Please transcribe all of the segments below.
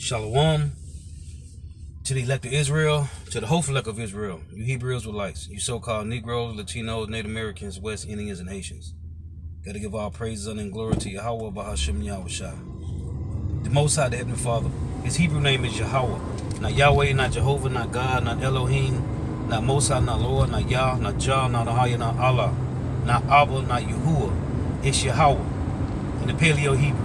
Shalom to the elect of Israel, to the hopeful elect of Israel, you Hebrew Israelites, you so-called Negroes, Latinos, Native Americans, West Indians, and Haitians. Gotta give all praises and glory to Yahweh Bahashim Yahushua. The Most High, the Heavenly Father, his Hebrew name is Yahweh. Not Yahweh, not Jehovah, not God, not Elohim, not Most High, not Lord, not Yah, not Jah, not Ahaya, not Allah, not Abba, not Yahuwah. It's Yahweh in the Paleo Hebrew.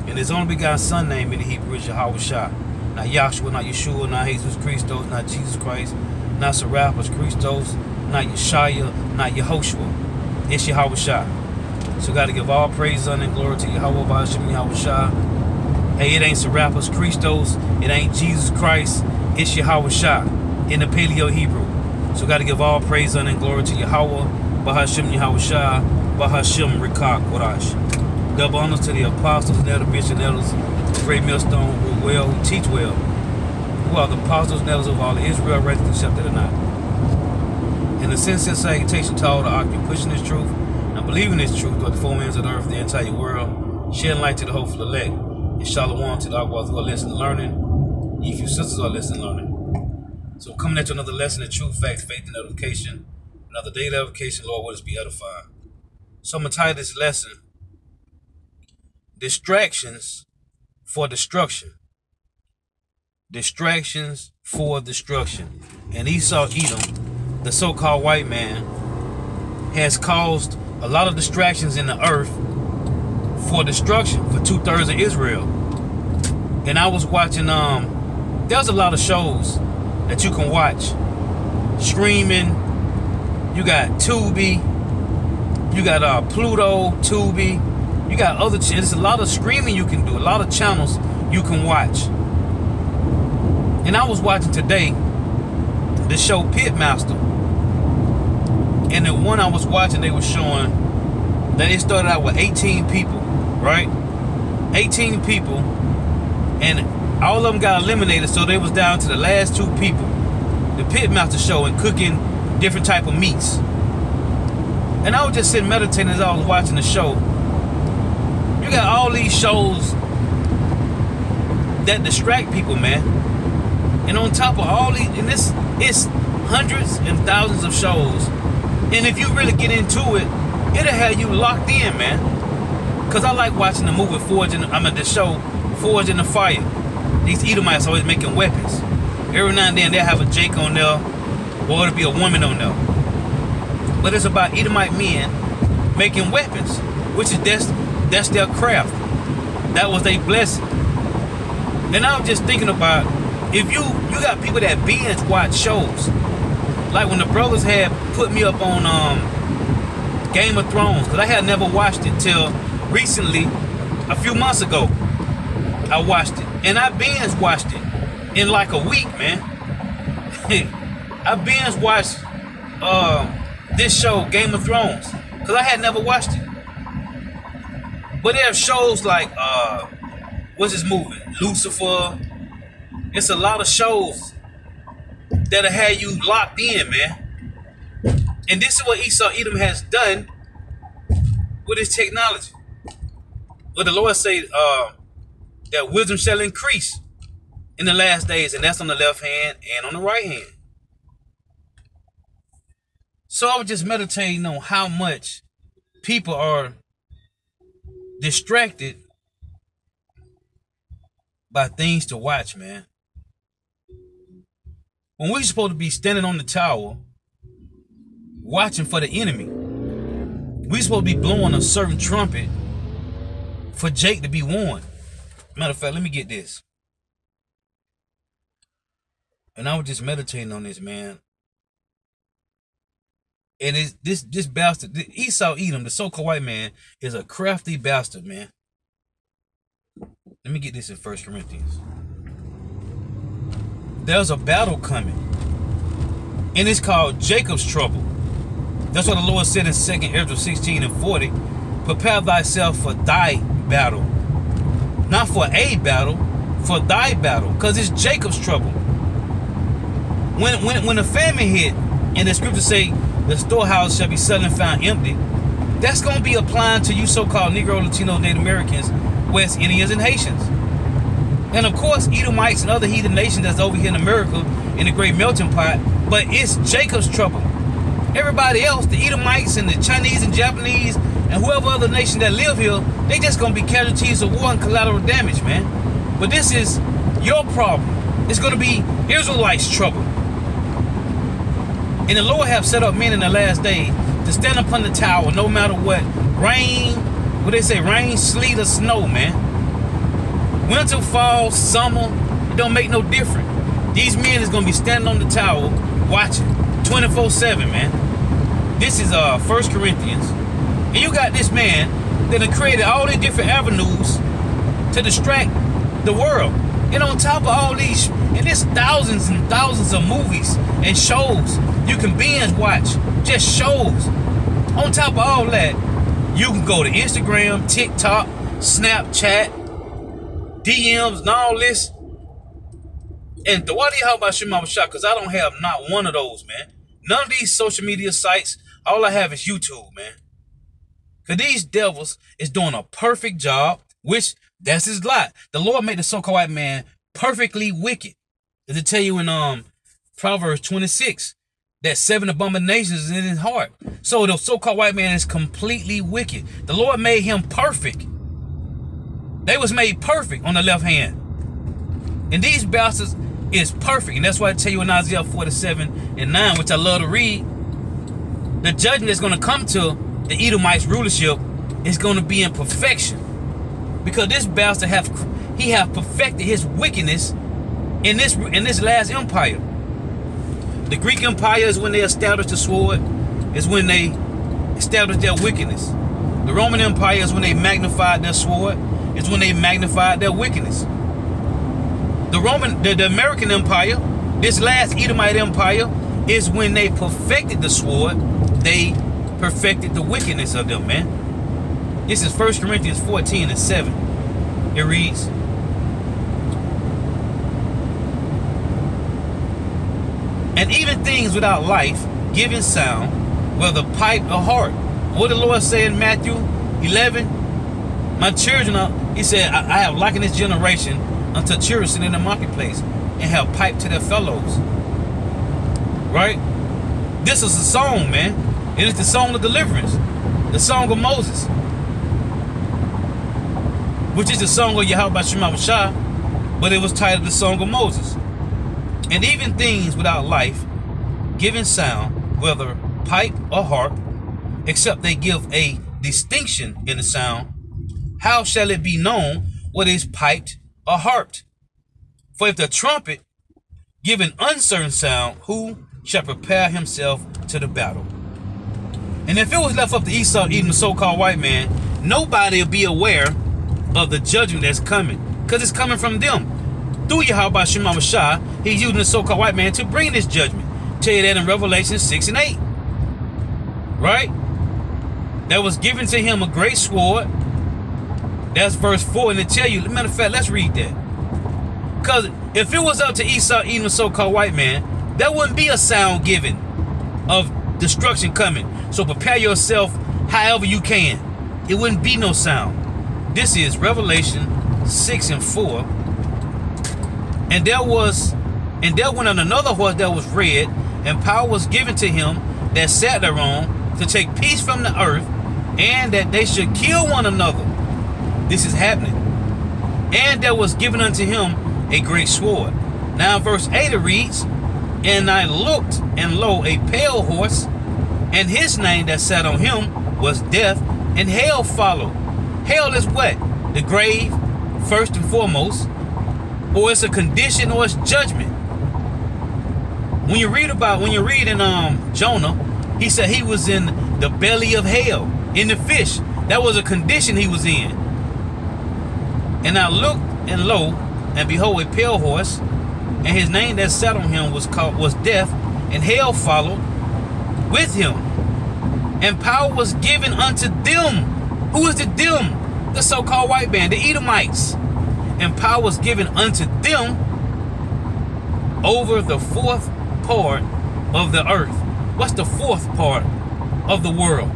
And his only begotten son name in the Hebrew is Yahweh Shah. Not Yahshua, not Yeshua, not Jesus Christos, not Jesus Christ, not Serapis Christos, not Yeshaya, not Yehoshua. It's Yahweh Shah. So got to give all praise, honor, and glory to Yahweh Ba'ashim Yahweh Shah. Hey, it ain't Serapis Christos, it ain't Jesus Christ, it's Yahweh Shah in the Paleo Hebrew. So got to give all praise, honor, and glory to Yahweh Ba'ashim Yahweh Shah, Ba'ashim Rikak Warash. Double honors to the apostles and elder bishops and elders, the great millstone who well, who teach well, who are the apostles and elders of all of Israel, ready to accept it or not. In the sincere salutation to all the octave, pushing this truth and believing this truth throughout the four winds of the earth, the entire world, shedding light to the hopeful elect, and shalom to the Aguas who are listening and learning, you few sisters are listening and learning. So coming into another lesson of truth, facts, faith, and edification, another day of edification, Lord, let us be edified. So I'm going to title this lesson, Distractions for Destruction. Distractions for destruction. And Esau Edom, the so-called white man, has caused a lot of distractions in the earth for destruction for 2/3 of Israel. And I was watching, there's a lot of shows that you can watch. Screaming. You got Tubi. You got Pluto, Tubi. You got other channels. There's a lot of screaming you can do. A lot of channels you can watch. And I was watching today the show Pitmaster. And the one I was watching, they were showing that it started out with 18 people, right? 18 people. And all of them got eliminated, so they was down to the last 2 people. The Pitmaster show and cooking different type of meats. And I was just sitting meditating as I was watching the show. You got all these shows that distract people, man. And on top of all these, and it's hundreds and thousands of shows. And if you really get into it, it'll have you locked in, man. Cause I like watching the movie the show Forged in the Fire. These Edomites always making weapons. Every now and then they'll have a Jake on there, or it'll be a woman on there. But it's about Edomite men making weapons, which is that's their craft. That was their blessing. And I was just thinking about, if you got people that binge watch shows, like when the brothers had put me up on Game of Thrones, because I had never watched it till recently, a few months ago. I watched it, and I binge watched it in like a week, man. I binge watched this show, Game of Thrones, because I had never watched it. But there are shows like, what's this movie? Lucifer. It's a lot of shows that'll have you locked in, man. And this is what Esau Edom has done with his technology. But the Lord said that wisdom shall increase in the last days, and that's on the left hand and on the right hand. So I was just meditating on how much people are distracted by things to watch, man. When we're supposed to be standing on the tower watching for the enemy, we're supposed to be blowing a certain trumpet for Jake to be warned. Matter of fact, let me get this. And I was just meditating on this, man. And this bastard, Esau Edom, the so-called white man, is a crafty bastard, man. Let me get this in 1 Corinthians. There's a battle coming. And it's called Jacob's trouble. That's what the Lord said in 2 Ezra 16:40. Prepare thyself for thy battle. Not for a battle, for thy battle. Because it's Jacob's trouble. When the famine hit, and the scriptures say, the storehouse shall be suddenly found empty, that's going to be applying to you so-called Negro, Latino, Native Americans, West Indians, and Haitians. And of course, Edomites and other heathen nations that's over here in America in the great melting pot. But it's Jacob's trouble. Everybody else, the Edomites and the Chinese and Japanese and whoever other nation that live here, they just gonna be casualties of war and collateral damage, man. But this is your problem. It's gonna be Israelites' trouble. And the Lord have set up men in the last day to stand upon the tower no matter what. Rain, what they say, rain, sleet, or snow, man. Winter, fall, summer, it don't make no difference. These men is gonna be standing on the tower watching 24/7, man. This is 1 Corinthians. And you got this man that have created all these different avenues to distract the world. And on top of all these, and there's thousands and thousands of movies and shows you can binge watch, just shows. On top of all that, you can go to Instagram, TikTok, Snapchat, DMs, and all this. And why do you how about Shema Shah? Because I don't have not one of those, man. None of these social media sites. All I have is YouTube, man. Because these devils is doing a perfect job, which that's his lot. The Lord made the so-called white man perfectly wicked. As it tell you in Proverbs 26, that 7 abominations is in his heart. So the so-called white man is completely wicked. The Lord made him perfect. They was made perfect on the left hand. And these bastards is perfect. And that's why I tell you in Isaiah 47:9, which I love to read, the judgment that's going to come to the Edomites rulership is going to be in perfection. Because this bastard have perfected his wickedness in this last empire. The Greek Empire is when they established the sword, is when they established their wickedness. The Roman Empire is when they magnified their sword, is when they magnified their wickedness. The American Empire, this last Edomite Empire, is when they perfected the sword, they perfected the wickedness of them, man. This is 1 Corinthians 14:7. It reads, and even things without life, giving sound, whether pipe or harp. What the Lord said in Matthew 11, my children, he said, I have likened this generation unto children sitting in the marketplace and have piped to their fellows. Right? This is a song, man. It is the song of deliverance, the song of Moses, which is the song of Yahweh Shema Shah, but it was titled the Song of Moses. And even things without life, giving sound, whether pipe or harp, except they give a distinction in the sound, how shall it be known what is piped or harped? For if the trumpet give an uncertain sound, who shall prepare himself to the battle? And if it was left up to Esau, even the so-called white man, nobody will be aware of the judgment that's coming, because it's coming from them. Through Yahweh Shema Shah, he's using the so-called white man to bring this judgment. Tell you that in Revelation 6:8. Right? That was given to him a great sword. That's verse 4. And to tell you, matter of fact, let's read that. Because if it was up to Esau, even the so-called white man, there wouldn't be a sound given of destruction coming. So prepare yourself however you can. It wouldn't be no sound. This is Revelation 6:4. And there went on another horse that was red, and power was given to him that sat thereon to take peace from the earth, and that they should kill one another. This is happening. And there was given unto him a great sword. Now verse 8 it reads, and I looked, and lo, a pale horse, and his name that sat on him was Death, and hell followed. Hell is what? The grave, first and foremost. Or it's a condition, or it's judgment. When you read in Jonah, he said he was in the belly of hell, in the fish. That was a condition he was in. And I looked, and lo, and behold, a pale horse, and his name that sat on him was Death, and hell followed with him. And power was given unto them. Who is the them? The so-called white man, the Edomites. And power was given unto them over the fourth part of the earth. What's the fourth part of the world?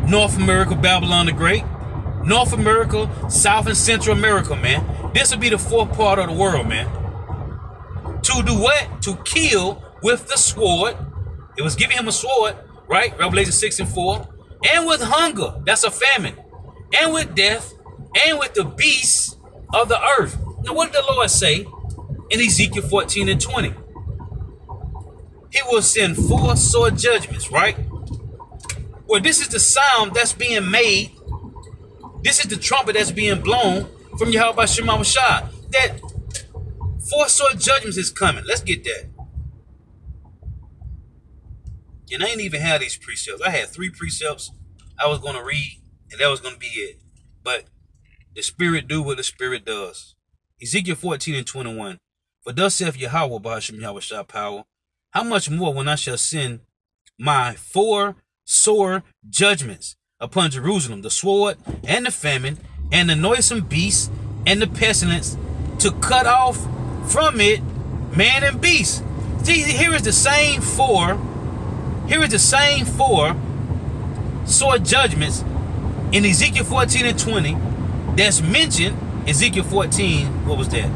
North America, Babylon the Great. North America, South and Central America, man. This will be the fourth part of the world, man. To do what? To kill with the sword. It was giving him a sword, right? Revelation 6 and 4. And with hunger. That's a famine. And with death. And with the beasts of the earth. Now, what did the Lord say in Ezekiel 14 and 20? He will send 4 sword judgments, right? Well, this is the sound that's being made. This is the trumpet that's being blown from Yahweh Shema Shah. That 4 sword judgments is coming. Let's get that. And I ain't even had these precepts. I had 3 precepts I was going to read, and that was going to be it. But the Spirit do what the Spirit does. Ezekiel 14 and 21. For thus saith Yahweh Bahashim Yahweh Shah power, how much more when I shall send my 4 sore judgments upon Jerusalem, the sword and the famine and the noisome beast and the pestilence, to cut off from it man and beast. See, here is the same 4. Here is the same 4 sword judgments in Ezekiel 14 and 20 that's mentioned. Ezekiel 14, what was that?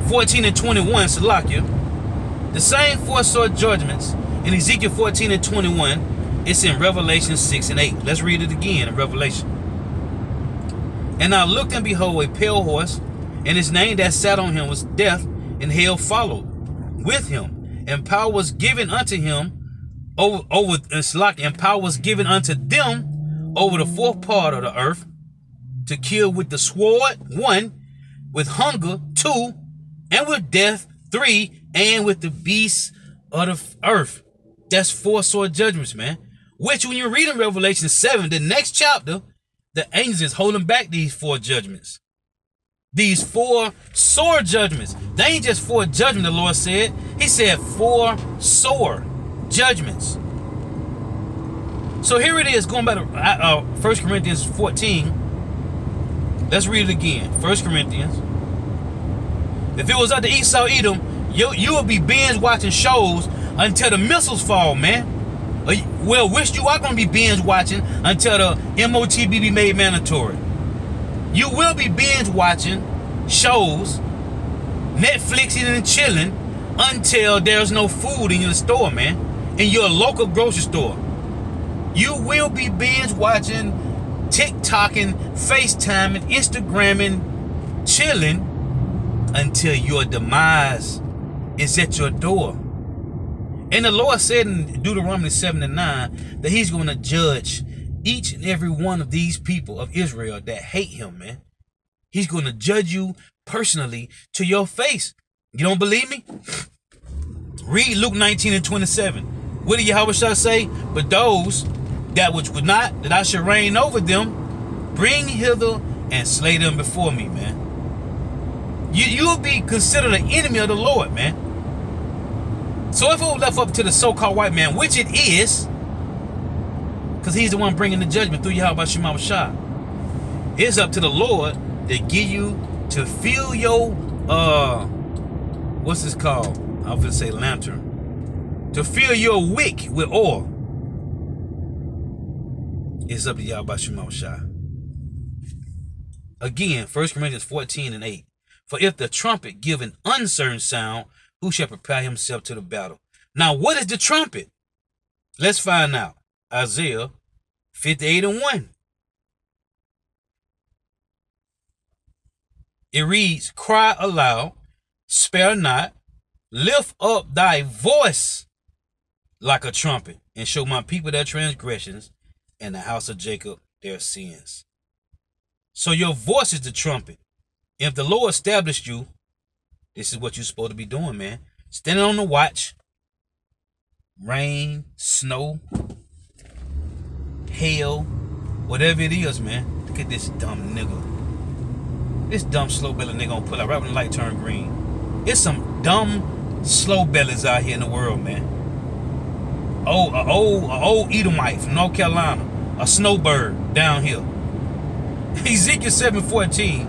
14 and 21, Salakia. The same 4 sword judgments in Ezekiel 14 and 21, it's in Revelation 6 and 8. Let's read it again in Revelation. And I looked, and behold, a pale horse, and his name that sat on him was Death, and hell followed with him, and power was given unto him and power was given unto them over the 4th part of the earth, to kill with the sword, 1, with hunger, 2, and with death, 3, and with the beasts of the earth. That's 4 sword judgments, man. Which, when you read in Revelation 7, the next chapter, the angels is holding back these 4 judgments. These 4 sword judgments. They ain't just 4 judgments, the Lord said. He said 4 sword judgments. So here it is, going back to 1 Corinthians 14. Let's read it again. 1 Corinthians. If it was up to Esau Edom, you would be binge watching shows until the missiles fall, man. Well, wish you are going to be binge watching until the MOTB be made mandatory. You will be binge watching shows, Netflixing and chilling until there's no food in your store, man. In your local grocery store. You will be binge watching, TikToking, FaceTiming, Instagramming, chilling until your demise is at your door. And the Lord said in Deuteronomy 7 and 9 that he's going to judge each and every one of these people of Israel that hate him, man. He's going to judge you personally to your face. You don't believe me? Read Luke 19 and 27. What did Yahweh Shah say? But those that which would not, that I should reign over them, bring hither and slay them before me, man. You'll be considered an enemy of the Lord, man. So if it was left up to the so-called white man, which it is, because he's the one bringing the judgment through Yahweh Shema Shah, it's up to the Lord to give you, to fill your, what's this called? I was going to say lantern. To fill your wick with oil. It's up to Yahweh Shema Shah. Again, 1 Corinthians 14 and 8. For if the trumpet give an uncertain sound, who shall prepare himself to the battle? Now, what is the trumpet? Let's find out. Isaiah 58 and 1. It reads, cry aloud, spare not, lift up thy voice like a trumpet, and show my people their transgressions, and the house of Jacob their sins. So your voice is the trumpet. If the Lord established you, this is what you're supposed to be doing, man. Standing on the watch. Rain, snow, hail, whatever it is, man. Look at this dumb nigga. This dumb slow belly nigga gonna pull out right when the light turn green. It's some dumb slow bellies out here in the world, man. Oh, an old Edomite from North Carolina. A snowbird down here. Ezekiel 7:14.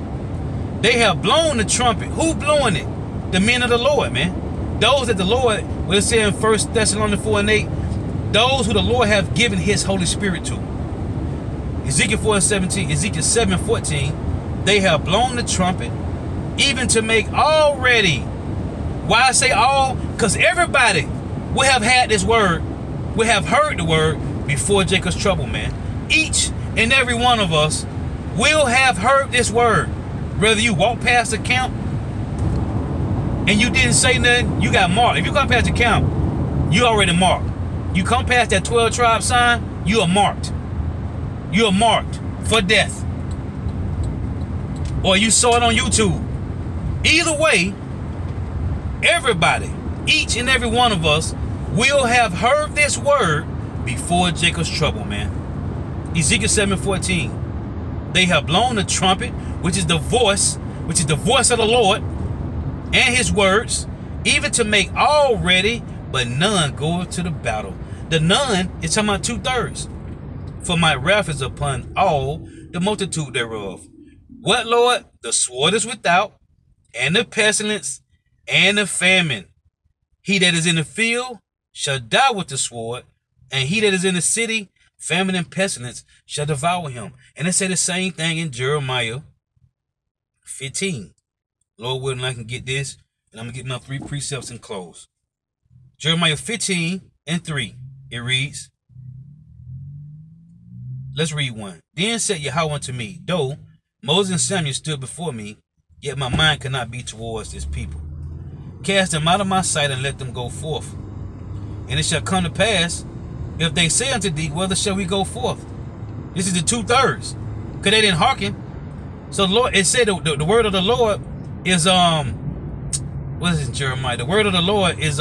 They have blown the trumpet. Who blowing it? The men of the Lord, man. Those that the Lord, what it said in 1 Thessalonians 4 and 8, those who the Lord have given his Holy Spirit to. Ezekiel 4:17, Ezekiel 7:14, they have blown the trumpet even to make all ready. Why I say all? Because everybody will have had this word, will have heard the word before Jacob's trouble, man. Each and every one of us will have heard this word. Whether you walk past the camp and you didn't say nothing, you got marked. If you come past the camp, you already marked. You come past that 12 tribe sign, you are marked. You are marked for death. Or you saw it on YouTube. Either way, everybody, each and every one of us, will have heard this word before Jacob's trouble, man. Ezekiel 7:14. They have blown the trumpet, which is the voice of the Lord, and his words, even to make all ready, but none goeth to the battle. The none is talking about 2/3. For my wrath is upon all the multitude thereof. What, Lord? The sword is without, and the pestilence, and the famine. He that is in the field shall die with the sword, and he that is in the city, famine and pestilence shall devour him. And it said the same thing in Jeremiah 15. Lord willing, I can get this, and I'm going to get my 3 precepts and close. Jeremiah 15:3. It reads, let's read one. Then said Yahweh unto me, though Moses and Samuel stood before me, yet my mind cannot be towards this people. Cast them out of my sight and let them go forth. And it shall come to pass, if they say unto thee, whither shall we go forth? This is the 2/3. Because they didn't hearken. So the Lord, it said the word of the Lord is, what is it in Jeremiah? The word of the Lord is,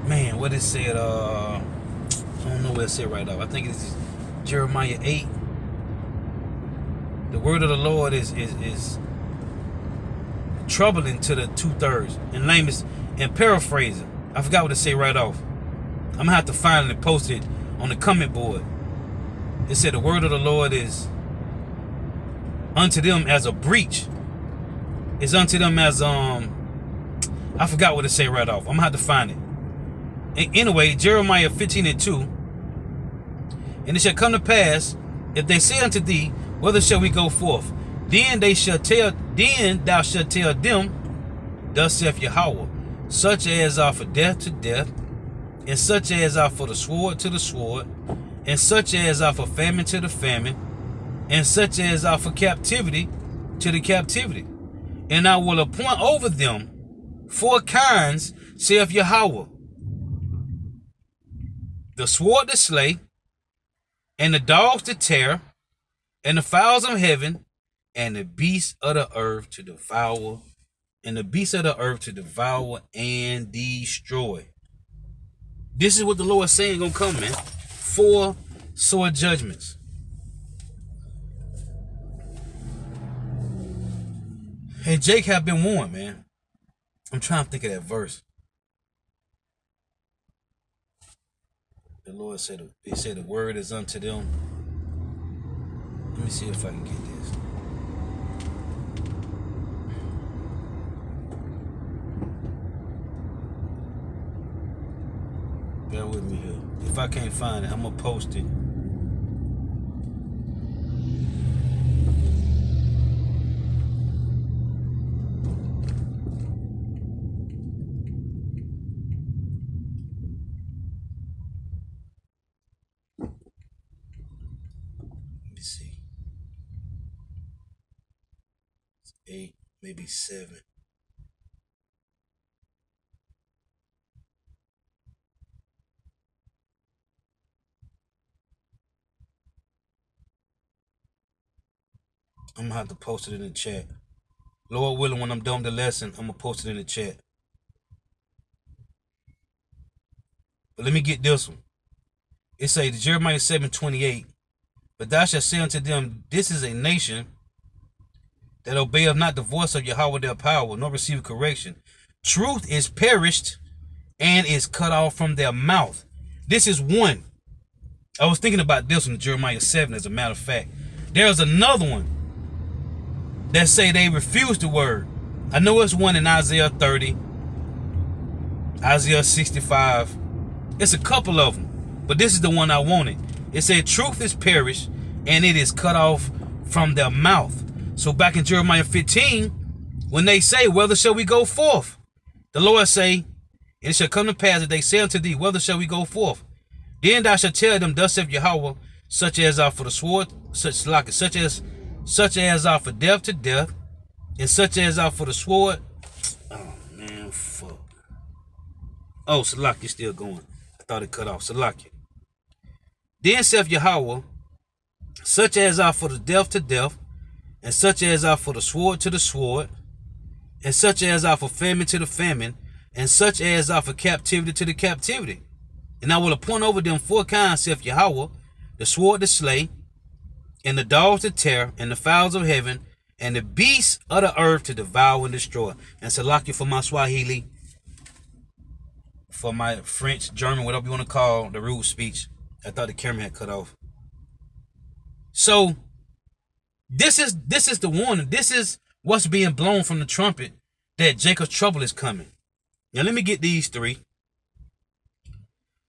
man, what it said, I don't know what it said right now. I think it's Jeremiah 8. The word of the Lord is troubling to the 2/3. And lamest and paraphrasing. I forgot what to say right off. I'm gonna have to find it and post it on the comment board. It said the word of the Lord is unto them as a breach. It's unto them as I forgot what to say right off. I'm gonna have to find it. And anyway, Jeremiah 15:2. And it shall come to pass, if they say unto thee, whither shall we go forth? Then thou shalt tell them, thus saith Yahweh, such as are for death to death, and such as are for the sword to the sword, and such as are for famine to the famine, and such as are for captivity to the captivity. And I will appoint over them 4 kinds, saith Yahweh, the sword to slay, and the dogs to tear, and the fowls of heaven, and the beasts of the earth to devour, and destroy. This is what the Lord is saying gonna come, man. 4 sword judgments. And Jake have been warned, man. I'm trying to think of that verse. The Lord said, he said the word is unto them. Let me see if I can get this. Bear with me here. If I can't find it, I'm gonna post it. Let me see. It's 8, maybe 7. I'm gonna have to post it in the chat. Lord willing, when I'm done with the lesson, I'm gonna post it in the chat. But let me get this one. It says Jeremiah 7:28. But thou shalt say unto them, this is a nation that obeyeth not the voice of Yahweh their power, nor receive correction. Truth is perished and is cut off from their mouth. This is one. I was thinking about this one in Jeremiah 7, as a matter of fact. There's another one that say they refuse the word. I know it's one in Isaiah 30, Isaiah 65. It's a couple of them, but this is the one I wanted. It said truth is perished and it is cut off from their mouth. So back in Jeremiah 15, when they say, whither shall we go forth? The Lord say, and it shall come to pass that they say unto thee, whither shall we go forth? Then thou shalt tell them, thus saith Yahweh, such as are for the sword, such as are for death to death, and such as are for the sword. Oh man, fuck. Oh, Salakia still going. I thought it cut off. Salakia. Then saith Yahweh, such as are for the death to death, and such as are for the sword to the sword, and such as are for famine to the famine, and such as are for captivity to the captivity. And I will appoint over them 4 kinds, saith Yahweh, the sword to slay, and the dogs to tear, and the fowls of heaven, and the beasts of the earth to devour and destroy. And Salakia for my Swahili, for my French, German, whatever you want to call the rude speech. I thought the camera had cut off. So this is the warning. This is what's being blown from the trumpet, that Jacob's trouble is coming. Now let me get these 3.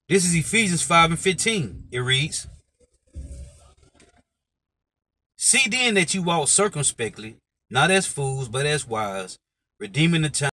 This is Ephesians 5 and 15. It reads, see then that you walk circumspectly, not as fools, but as wise, redeeming the time.